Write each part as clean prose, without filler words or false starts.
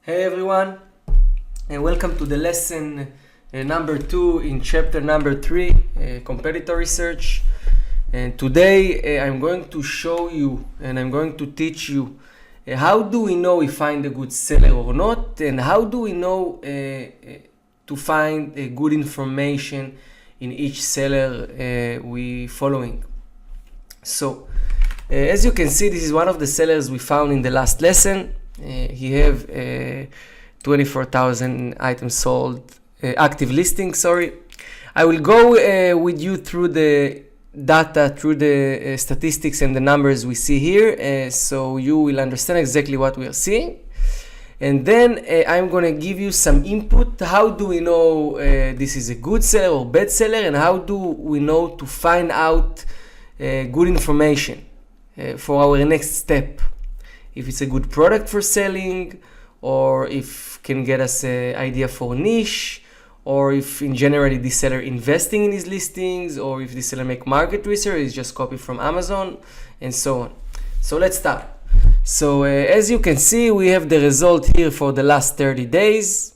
Hey everyone, and welcome to the lesson number 2 in chapter number 3, competitor research. And today I'm going to show you and I'm going to teach you how do we know we find a good seller or not, and how do we know to find good information in each seller we following. So as you can see, this is one of the sellers we found in the last lesson. He have 24,000 items sold, active listings, sorry. I will go with you through the data, through the statistics and the numbers we see here, so you will understand exactly what we are seeing. And then I'm going to give you some input. How do we know this is a good seller or bad seller, and how do we know to find out good information for our next step? If it's a good product for selling, or if can get us an idea for niche, or if in general this seller investing in his listings, or if this seller make market research, is just copy from Amazon, and so on. So let's start. So as you can see, we have the result here for the last 30 days.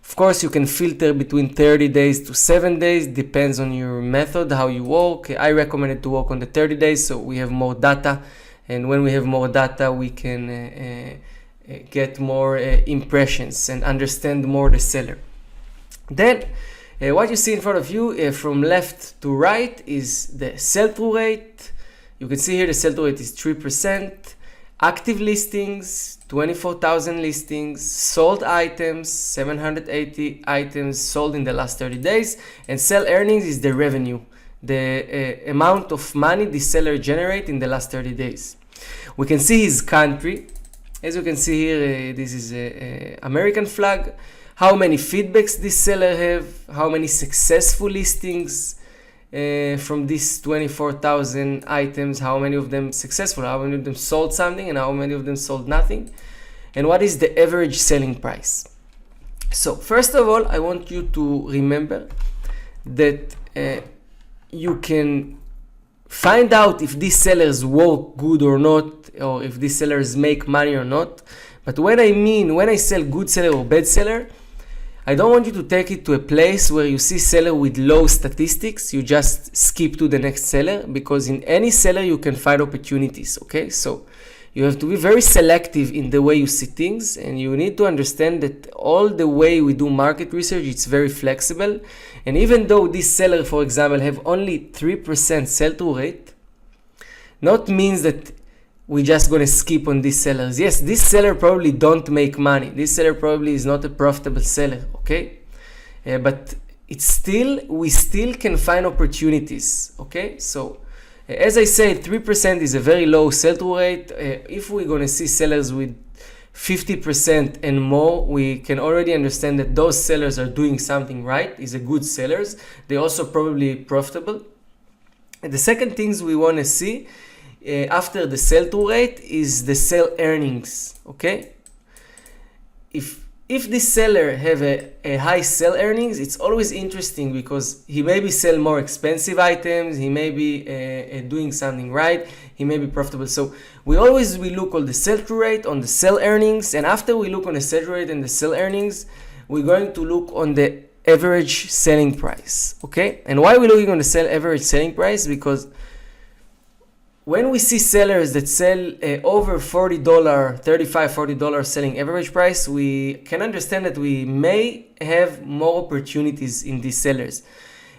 Of course, you can filter between 30 days to 7 days, depends on your method, how you work. I recommend it to work on the 30 days, so we have more data. And when we have more data, we can get more impressions and understand more the seller. Then, what you see in front of you from left to right is the sell-through rate. You can see here the sell-through rate is 3%. Active listings, 24,000 listings. Sold items, 780 items sold in the last 30 days. And sell earnings is the revenue, the amount of money the seller generate in the last 30 days. We can see his country. As you can see here, this is a American flag. How many feedbacks this seller have, how many successful listings from these 24,000 items, how many of them successful, how many of them sold something, and how many of them sold nothing, and what is the average selling price. So first of all, I want you to remember that you can find out if these sellers work good or not, or if these sellers make money or not. But when I sell good seller or bad seller, I don't want you to take it to a place where you see seller with low statistics. You just skip to the next seller, because in any seller you can find opportunities, okay? So you have to be very selective in the way you see things, and you need to understand that all the way we do market research, it's very flexible. And even though this seller, for example, have only 3% sell-through rate, not means that we're just going to skip on these sellers. Yes, this seller probably don't make money. This seller probably is not a profitable seller, okay? But we still can find opportunities, okay? So as I said, 3% is a very low sell-through rate. If we're going to see sellers with 50% and more, we can already understand that those sellers are doing something right, is a good sellers. They're also probably profitable. And the second things we want to see after the sell-through rate is the sell earnings, okay? If this seller have a high sell earnings, it's always interesting, because he maybe sell more expensive items, he may be doing something right, he may be profitable. So we look on the sell-through rate, on the sell earnings, and after we look on the sell-through rate and the sell earnings, we're going to look on the average selling price, okay? And why are we looking on the average selling price? Because when we see sellers that sell over $40, $35, $40 selling average price, we can understand that we may have more opportunities in these sellers.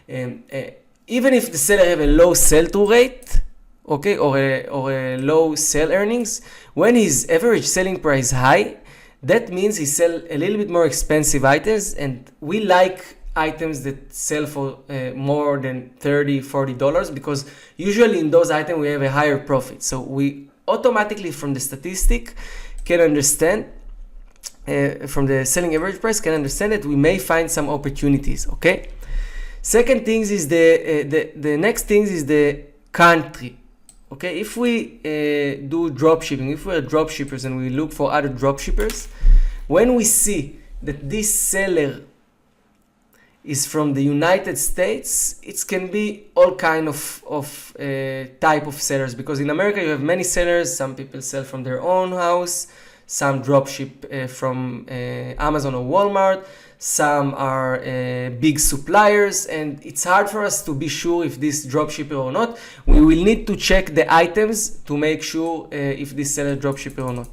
Even if the seller have a low sell-through rate, okay, or a low sell earnings, when his average selling price high, that means he sell a little bit more expensive items, and we like items that sell for more than $30, $40, because usually in those items we have a higher profit. So we automatically from the statistic can understand, from the selling average price, can understand that we may find some opportunities, okay? Second things is the next things is the country, okay? If we do drop shipping, if we're drop shippers and we look for other drop shippers, when we see that this seller is from the United States, it can be all kind of type of sellers, because in America you have many sellers. Some people sell from their own house, some dropship from Amazon or Walmart, some are big suppliers, and it's hard for us to be sure if this dropshipper or not. We will need to check the items to make sure if this seller dropshipper or not.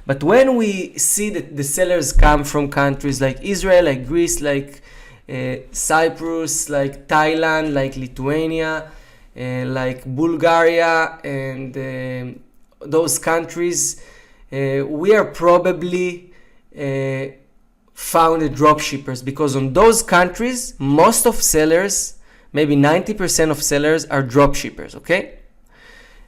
But when we see that the sellers come from countries like Israel, like Greece, like Cyprus, like Thailand, like Lithuania, like Bulgaria, and those countries, we are probably found dropshippers, because on those countries, most of sellers, maybe 90% of sellers are dropshippers, okay?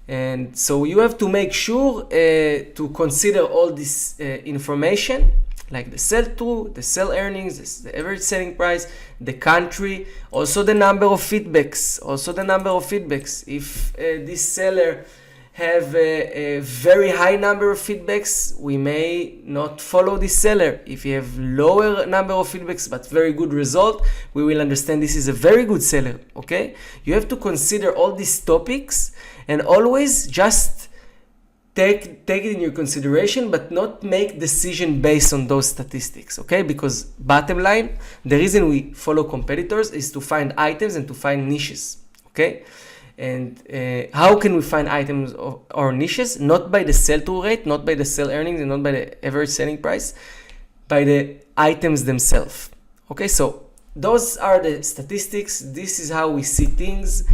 And so you have to make sure to consider all this information, like the sell-through, the sell earnings, the average selling price, the country, also the number of feedbacks. If this seller have a very high number of feedbacks, we may not follow this seller. If you have lower number of feedbacks but very good result, we will understand this is a very good seller, okay? You have to consider all these topics and always just take it in your consideration, but not make decision based on those statistics, okay? Because bottom line, the reason we follow competitors is to find items and to find niches, okay? And how can we find items or niches? Not by the sell-through rate, not by the sell earnings, and not by the average selling price, by the items themselves. Okay, so those are the statistics. This is how we see things.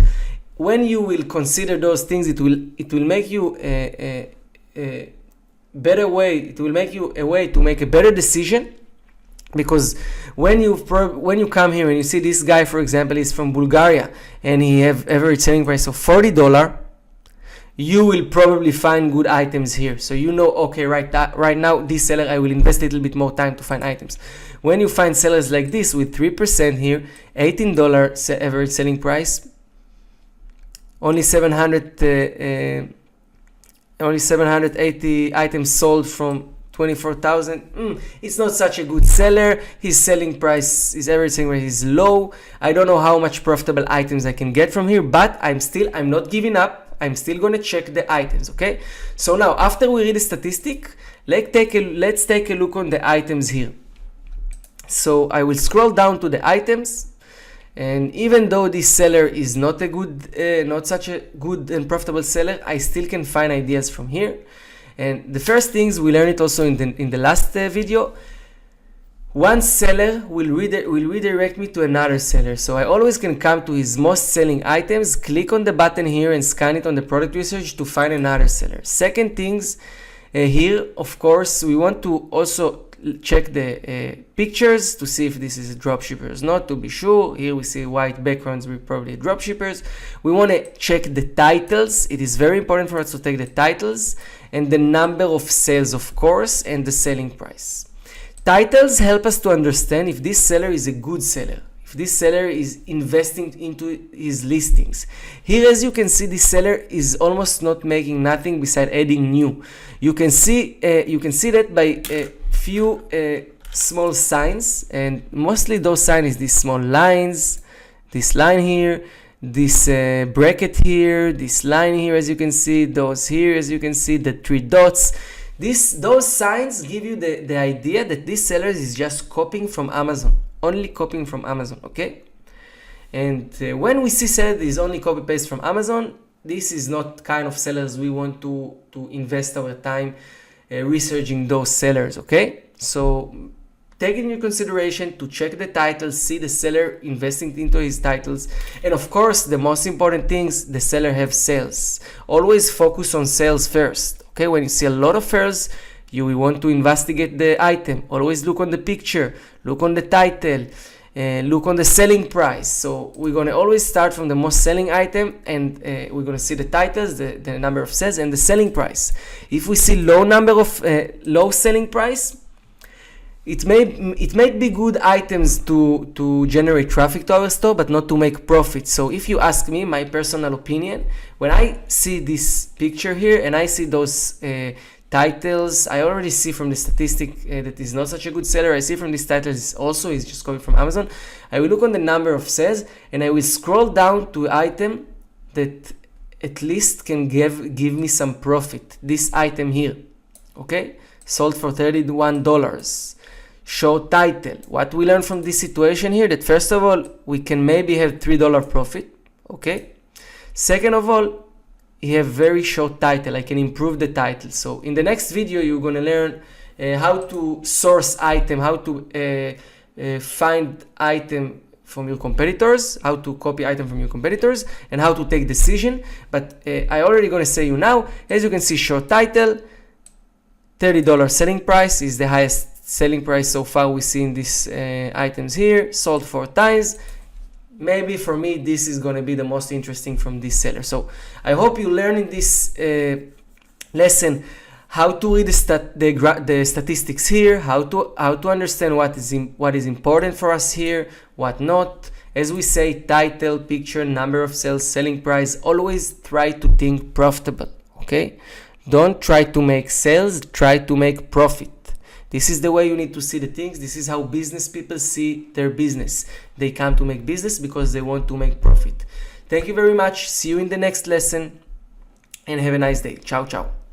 When you will consider those things, it will make you a better way. It will make you a way to make a better decision. Because when you come here and you see this guy, for example, is from Bulgaria and he have average selling price of $40, you will probably find good items here. So you know, okay, right now this seller, I will invest a little bit more time to find items. When you find sellers like this with 3% here, $18 average selling price, only 780 items sold from 24,000. It's not such a good seller. His selling price, his average selling price is low. I don't know how much profitable items I can get from here, but I'm not giving up. I'm still gonna check the items, okay? So now, after we read the statistic, let's take a look on the items here. So I will scroll down to the items, and even though this seller is not such a good and profitable seller, I still can find ideas from here. And the first things we learned it also in the last video. One seller will redirect me to another seller. So I always can come to his most selling items, click on the button here and scan it on the product research to find another seller. Second things, here, of course, we want to also check the pictures to see if this is a dropshippers or not, to be sure. Here we see white backgrounds, we're probably dropshippers. We want to check the titles. It is very important for us to take the titles and the number of sales, of course, and the selling price. Titles help us to understand if this seller is a good seller, if this seller is investing into his listings. Here, as you can see, this seller is almost not making nothing beside adding new. You can see that by a few small signs, and mostly those signs is these small lines, this line here, this bracket here, this line here, as you can see, those here, as you can see, the 3 dots. Those signs give you the idea that this seller is just copying from Amazon, only copying from Amazon, okay? And when we see seller is only copy paste from Amazon, this is not kind of sellers we want to invest our time researching those sellers, okay? So take in your consideration to check the titles, see the seller investing into his titles, and of course the most important things, the seller have sales. Always focus on sales first, okay? When you see a lot of sales, you will want to investigate the item. Always look on the picture, look on the title, look on the selling price. So we're going to always start from the most selling item, and we're going to see the titles, the number of sales, and the selling price. If we see low selling price, it may be good items to generate traffic to our store, but not to make profit. So if you ask me, my personal opinion, when I see this picture here and I see those titles, I already see from the statistic that is not such a good seller. I see from these titles also is just coming from Amazon. I will look on the number of sales and I will scroll down to item that at least can give me some profit. This item here, okay? sold for $31. Show title. What we learn from this situation here, that first of all, we can maybe have $3 profit, okay? Second of all, you have very short title. I can improve the title. So in the next video, you're gonna learn how to source item, how to find item from your competitors, how to copy item from your competitors, and how to take decision. But I already gonna say you now, as you can see, short title, $30 selling price is the highest selling price so far we see in these items here, sold 4 times. Maybe for me this is going to be the most interesting from this seller. So I hope you learn in this lesson how to read the statistics here, how to understand what is important for us here, what not. As we say, title, picture, number of sales, selling price. Always try to think profitable, okay? Don't try to make sales, try to make profit. This is the way you need to see the things. This is how business people see their business. They come to make business because they want to make profit. Thank you very much. See you in the next lesson and have a nice day. Ciao, ciao.